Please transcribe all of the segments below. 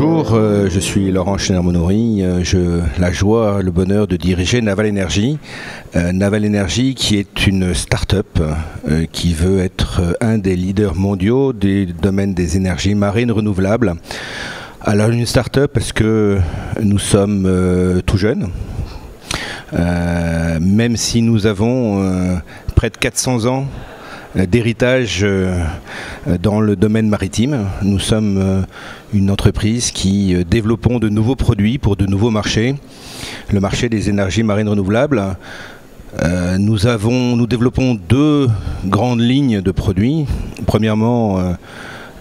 Bonjour, je suis Laurent Chénard-Monory. J'ai la joie, le bonheur de diriger Naval Energy. Naval Energy qui est une start-up qui veut être un des leaders mondiaux du domaine des énergies marines renouvelables. Alors une start-up parce que nous sommes tout jeunes. Même si nous avons près de 400 ans d'héritage dans le domaine maritime. Nous sommes une entreprise qui développons de nouveaux produits pour de nouveaux marchés. Le marché des énergies marines renouvelables. Nous développons deux grandes lignes de produits. Premièrement,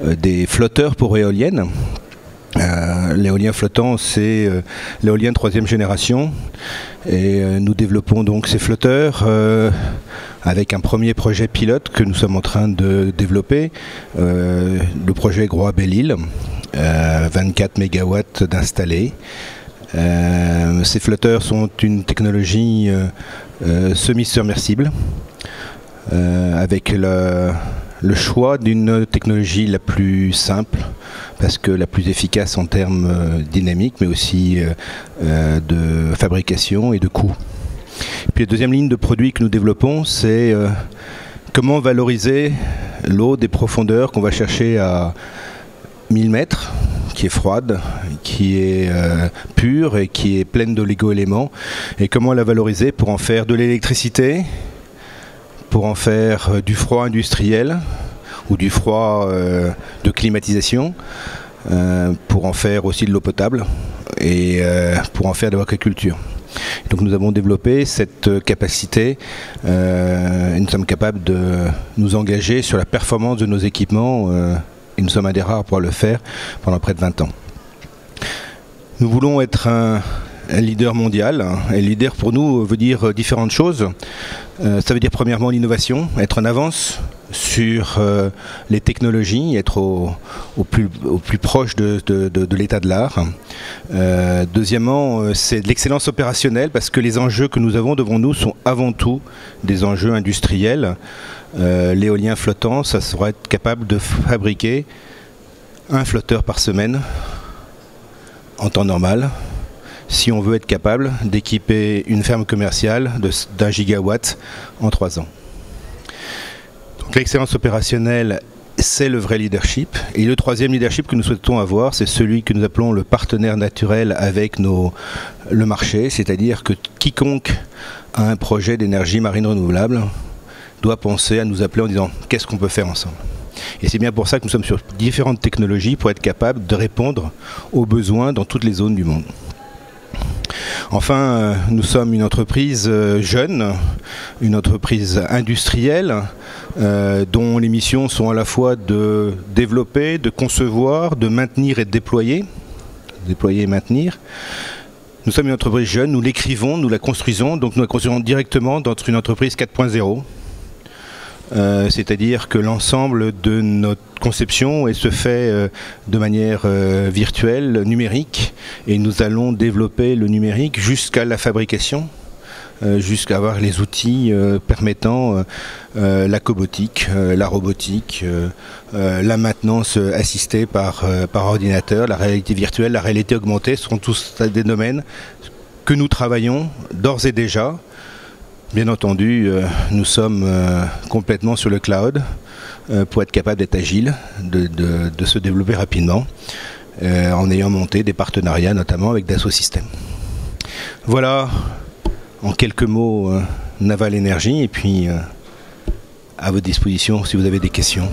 des flotteurs pour éoliennes. L'éolien flottant, c'est l'éolien de 3e génération et nous développons donc ces flotteurs avec un premier projet pilote que nous sommes en train de développer, le projet Groix-Belle-Île, 24 MW d'installés. Ces flotteurs sont une technologie semi-submersible avec le choix d'une technologie la plus simple parce que la plus efficace en termes dynamiques mais aussi de fabrication et de coût. Puis la deuxième ligne de produits que nous développons, c'est comment valoriser l'eau des profondeurs qu'on va chercher à 1000 mètres, qui est froide, qui est pure et qui est pleine d'oligo-éléments, et comment la valoriser pour en faire de l'électricité, pour en faire du froid industriel ou du froid de climatisation, pour en faire aussi de l'eau potable et pour en faire de l'aquaculture. Donc nous avons développé cette capacité et nous sommes capables de nous engager sur la performance de nos équipements et nous sommes un des rares à pouvoir le faire pendant près de 20 ans. Nous voulons être un leader mondial, et leader pour nous veut dire différentes choses. Ça veut dire premièrement l'innovation, être en avance sur les technologies, être au plus proche de l'état de l'art. Deuxièmement, c'est de l'excellence opérationnelle parce que les enjeux que nous avons devant nous sont avant tout des enjeux industriels. L'éolien flottant, ça sera être capable de fabriquer un flotteur par semaine en temps normal. Si on veut être capable d'équiper une ferme commerciale d'1 gigawatt en 3 ans. Donc l'excellence opérationnelle, c'est le vrai leadership. Et le troisième leadership que nous souhaitons avoir, c'est celui que nous appelons le partenaire naturel avec le marché, c'est-à-dire que quiconque a un projet d'énergie marine renouvelable doit penser à nous appeler en disant qu'est-ce qu'on peut faire ensemble. Et c'est bien pour ça que nous sommes sur différentes technologies pour être capables de répondre aux besoins dans toutes les zones du monde. Enfin, nous sommes une entreprise jeune, une entreprise industrielle dont les missions sont à la fois de développer, de concevoir, de maintenir et de déployer et maintenir. Nous sommes une entreprise jeune, nous l'écrivons, nous la construisons, donc nous la construisons directement dans une entreprise 4.0. C'est-à-dire que l'ensemble de notre conception se fait de manière virtuelle, numérique, et nous allons développer le numérique jusqu'à la fabrication, jusqu'à avoir les outils permettant la cobotique, la robotique, la maintenance assistée par ordinateur, la réalité virtuelle, la réalité augmentée, seront tous des domaines que nous travaillons d'ores et déjà. Bien entendu, nous sommes complètement sur le cloud pour être capable d'être agile, de se développer rapidement, en ayant monté des partenariats notamment avec Dassault Systèmes. Voilà en quelques mots Naval Energy et puis à votre disposition si vous avez des questions.